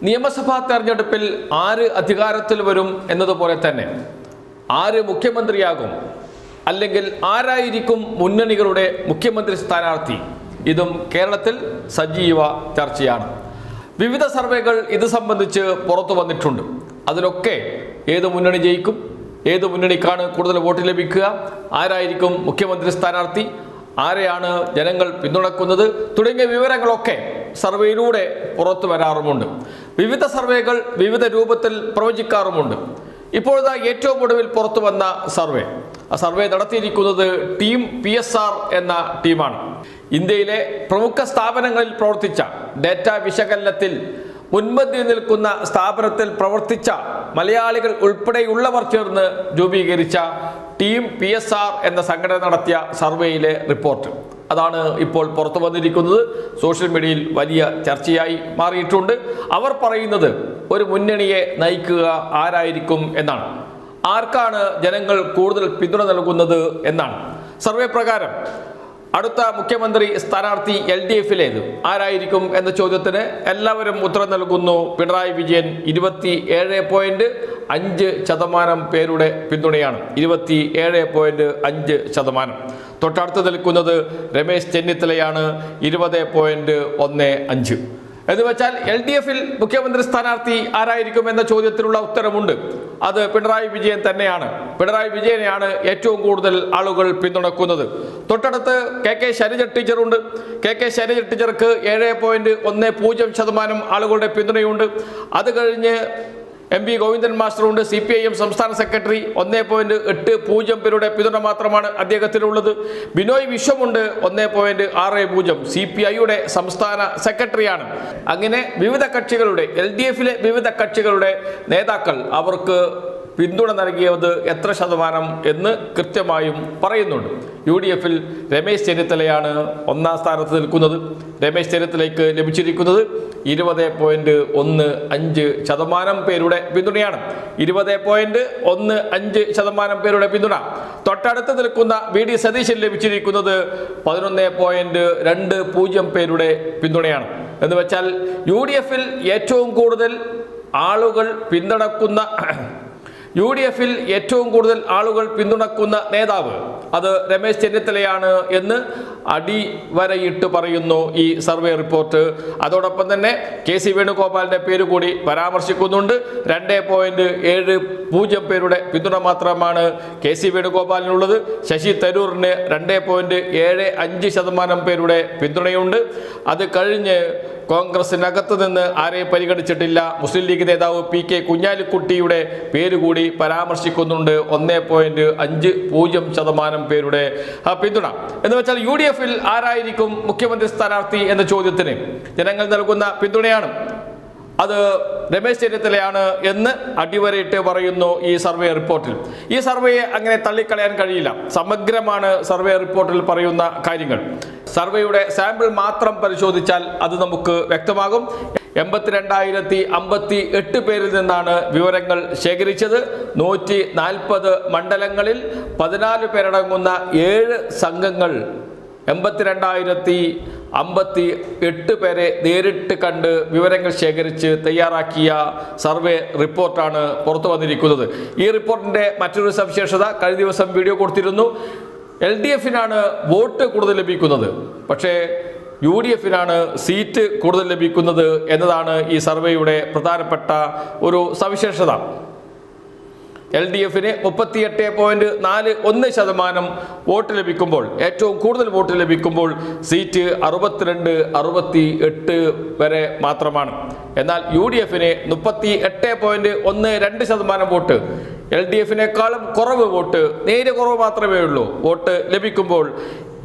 നിയമസഭാ തെരഞ്ഞെടുപ്പിൽ ആര് അധികാരത്തിൽ വരും എന്നതുപോലെ തന്നെ ആര് മുഖ്യമന്ത്രിയാകും, അല്ലെങ്കിൽ ആരായിരിക്കും മുന്നണികളുടെ മുഖ്യമന്ത്രി സ്ഥാനാർത്ഥി, ഇതും കേരളത്തിൽ സജീവ ചർച്ചയാണ്. വിവിധ സർവേകൾ ഇത് സംബന്ധിച്ച് പുറത്തു വന്നിട്ടുണ്ട്. അതിലൊക്കെ ഏത് മുന്നണി ജയിക്കും, ഏത് മുന്നണിക്കാണ് കൂടുതൽ വോട്ട് ലഭിക്കുക, ആരായിരിക്കും മുഖ്യമന്ത്രി സ്ഥാനാർത്ഥി, ആരെയാണ് ജനങ്ങൾ പിന്തുണക്കുന്നത് തുടങ്ങിയ വിവരങ്ങളൊക്കെ സർവേയിലൂടെ പുറത്തു വരാറുമുണ്ട്. വിവിധ സർവേകൾ വിവിധ രൂപത്തിൽ പ്രവചിക്കാറുമുണ്ട്. ഇപ്പോഴത്തെ ഏറ്റവും ഒടുവിൽ പുറത്തു വന്ന ആ സർവേ നടത്തിയിരിക്കുന്നത് ടീം PSR എന്ന ടീമാണ്. ഇന്ത്യയിലെ പ്രമുഖ സ്ഥാപനങ്ങളിൽ പ്രവർത്തിച്ച ഡേറ്റ വിശകലനത്തിൽ മുൻപന്തിയിൽ നിൽക്കുന്ന സ്ഥാപനത്തിൽ പ്രവർത്തിച്ച മലയാളികൾ ഉൾപ്പെടെയുള്ളവർ ചേർന്ന് രൂപീകരിച്ച ടീം PSR എന്ന സംഘടന നടത്തിയ സർവേയിലെ റിപ്പോർട്ട്. അതാണ് ഇപ്പോൾ പുറത്തു വന്നിരിക്കുന്നത്. സോഷ്യൽ മീഡിയയിൽ വലിയ ചർച്ചയായി മാറിയിട്ടുണ്ട്. അവർ പറയുന്നത് ഒരു മുന്നണിയെ നയിക്കുക ആരായിരിക്കും എന്നാണ്. ആർക്കാണ് ജനങ്ങൾ കൂടുതൽ പിന്തുണ നൽകുന്നത് എന്നാണ്. സർവേ പ്രകാരം അടുത്ത മുഖ്യമന്ത്രി സ്ഥാനാർത്ഥി LDFിലേത് ആരായിരിക്കും എന്ന ചോദ്യത്തിന് എല്ലാവരും ഉത്തരം നൽകുന്നു. പിണറായി വിജയൻ 27.5% പേരുടെ പിന്തുണയാണ്. 27.5%. തൊട്ടടുത്ത് നിൽക്കുന്നത് രമേശ് ചെന്നിത്തലയാണ്. 20.15. എന്ന് വെച്ചാൽ LDFിൽ മുഖ്യമന്ത്രി സ്ഥാനാർത്ഥി ആരായിരിക്കും എന്ന ചോദ്യത്തിനുള്ള ഉത്തരമുണ്ട്. അത് പിണറായി വിജയൻ തന്നെയാണ്. പിണറായി വിജയനെയാണ് ഏറ്റവും കൂടുതൽ ആളുകൾ പിന്തുണക്കുന്നത്. തൊട്ടടുത്ത് KK ശൈലജ ടീച്ചറുണ്ട്. KK ശൈലജ ടീച്ചർക്ക് 7.10% ആളുകളുടെ പിന്തുണയുണ്ട്. അത് കഴിഞ്ഞ് MP ഗോവിന്ദൻ മാസ്റ്ററുണ്ട്. CPIM സംസ്ഥാന സെക്രട്ടറി. 1.80 പേരുടെ പിന്തുണ മാത്രമാണ് അദ്ദേഹത്തിനുള്ളത്. ബിനോയ് വിശ്വമുണ്ട്. 1.60. CPIയുടെ സംസ്ഥാന സെക്രട്ടറിയാണ്. അങ്ങനെ വിവിധ കക്ഷികളുടെ LDFിലെ വിവിധ കക്ഷികളുടെ നേതാക്കൾ അവർക്ക് പിന്തുണ നൽകിയത് എത്ര ശതമാനം എന്ന് കൃത്യമായും പറയുന്നുണ്ട്. UDFിൽ രമേശ് ചെന്നിത്തലയാണ് ഒന്നാം സ്ഥാനത്ത് നിൽക്കുന്നത്. രമേശ് ചെന്നിത്തലയ്ക്ക് ലഭിച്ചിരിക്കുന്നത് 20.15% പേരുടെ പിന്തുണയാണ്. 20.15% പേരുടെ പിന്തുണ. തൊട്ടടുത്ത് നിൽക്കുന്ന VD സതീശൻ ലഭിച്ചിരിക്കുന്നത് 11.20 പേരുടെ പിന്തുണയാണ്. എന്ന് വെച്ചാൽ UDFിൽ ഏറ്റവും കൂടുതൽ ആളുകൾ പിന്തുണക്കുന്ന നേതാവ് അത് രമേശ് ചെന്നിത്തലയാണ് എന്ന് അടിവരയിട്ട് പറയുന്നു ഈ സർവേ റിപ്പോർട്ട്. അതോടൊപ്പം തന്നെ KC വേണുഗോപാലിന്റെ പേര് കൂടി പരാമർശിക്കുന്നുണ്ട്. 2.70 പേരുടെ പിന്തുണ മാത്രമാണ് KC വേണുഗോപാലിനുള്ളത്. ശശി തരൂറിന് 2.75% പേരുടെ പിന്തുണയുണ്ട്. അത് കഴിഞ്ഞ് കോൺഗ്രസിനകത്ത് നിന്ന് ആരെയും പരിഗണിച്ചിട്ടില്ല. മുസ്ലിം ലീഗ് നേതാവ് PK കുഞ്ഞാലിക്കുട്ടിയുടെ പേര് കൂടി പരാമർശിക്കുന്നുണ്ട്. 1.50% പേരുടെ പിന്തുണ. എന്ന് വെച്ചാൽ UDFിൽ ആരായിരിക്കും മുഖ്യമന്ത്രി സ്ഥാനാർത്ഥി എന്ന ചോദ്യത്തിന് ജനങ്ങൾ നൽകുന്ന പിന്തുണയാണ് അത് രമേശ് ചെന്നിത്തലയാണ് എന്ന് അടിവരയിട്ട് പറയുന്നു ഈ സർവേ റിപ്പോർട്ടിൽ. ഈ സർവേയെ അങ്ങനെ തള്ളിക്കളയാൻ കഴിയില്ല. സമഗ്രമാണ് സർവേ റിപ്പോർട്ടിൽ പറയുന്ന കാര്യങ്ങൾ. സർവേയുടെ സാമ്പിൾ മാത്രം പരിശോധിച്ചാൽ അത് നമുക്ക് വ്യക്തമാകും. 82,058 പേരിൽ നിന്നാണ് വിവരങ്ങൾ ശേഖരിച്ചത്. 140 മണ്ഡലങ്ങളിൽ 14 പേരടങ്ങുന്ന 7 സംഘങ്ങൾ 82,058 പേരെ നേരിട്ട് കണ്ട് വിവരങ്ങൾ ശേഖരിച്ച് തയ്യാറാക്കിയ സർവേ റിപ്പോർട്ടാണ് പുറത്തു വന്നിരിക്കുന്നത്. ഈ റിപ്പോർട്ടിൻ്റെ മറ്റൊരു സവിശേഷത കഴിഞ്ഞ ദിവസം വീഡിയോ കൊടുത്തിരുന്നു. LDFിനാണ് വോട്ട് കൂടുതൽ ലഭിക്കുന്നത്, പക്ഷേ UDFിനാണ് സീറ്റ് കൂടുതൽ ലഭിക്കുന്നത് എന്നതാണ് ഈ സർവേയുടെ പ്രധാനപ്പെട്ട ഒരു സവിശേഷത. LDFിന് 38.41% വോട്ട് ലഭിക്കുമ്പോൾ, ഏറ്റവും കൂടുതൽ വോട്ട് ലഭിക്കുമ്പോൾ സീറ്റ് 62-68 വരെ മാത്രമാണ്. എന്നാൽ UDFിന് 38.12% വോട്ട്, LDFിനേക്കാളും കുറവ് വോട്ട്, നേരിയ കുറവ് മാത്രമേ ഉള്ളൂ വോട്ട് ലഭിക്കുമ്പോൾ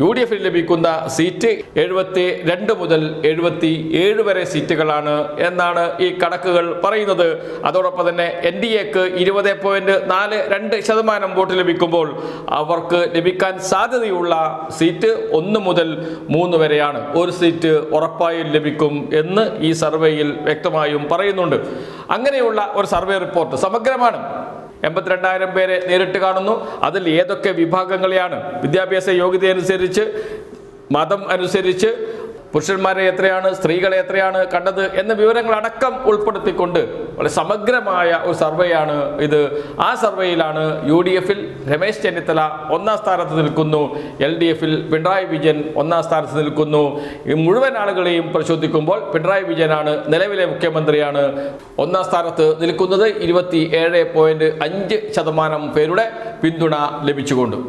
UDFിൽ ലഭിക്കുന്ന സീറ്റ് 72 മുതൽ 77 വരെ സീറ്റുകളാണ് എന്നാണ് ഈ കണക്കുകൾ പറയുന്നത്. അതോടൊപ്പം തന്നെ NDAക്ക് 20.42% വോട്ട് ലഭിക്കുമ്പോൾ അവർക്ക് ലഭിക്കാൻ സാധ്യതയുള്ള സീറ്റ് 1 മുതൽ 3 വരെയാണ്. ഒരു സീറ്റ് ഉറപ്പായും ലഭിക്കും എന്ന് ഈ സർവേയിൽ വ്യക്തമായും പറയുന്നുണ്ട്. അങ്ങനെയുള്ള ഒരു സർവേ റിപ്പോർട്ട് സമഗ്രമാണ്. 82,000 പേരെ നേരിട്ട് കാണുന്നു. അതിൽ ഏതൊക്കെ വിഭാഗങ്ങളെയാണ് വിദ്യാഭ്യാസ യോഗ്യത അനുസരിച്ച്, മതം അനുസരിച്ച്, പുരുഷന്മാരെ എത്രയാണ്, സ്ത്രീകളെ എത്രയാണ് കണ്ടത് എന്ന വിവരങ്ങളടക്കം ഉൾപ്പെടുത്തിക്കൊണ്ട് വളരെ സമഗ്രമായ ഒരു സർവേയാണ് ഇത്. ആ സർവേയിലാണ് UDF രമേശ് ചെന്നിത്തല 1ാം സ്ഥാനത്ത് നിൽക്കുന്നു, LDF പിണറായി വിജയൻ 1ാം സ്ഥാനത്ത് നിൽക്കുന്നു. ഈ മുഴുവൻ ആളുകളെയും പരിശോധിക്കുമ്പോൾ പിണറായി വിജയനാണ് നിലവിലെ മുഖ്യമന്ത്രിയാണ് 1ാം സ്ഥാനത്ത് നിൽക്കുന്നത്. 27.5% പേരുടെ പിന്തുണ ലഭിച്ചുകൊണ്ട്.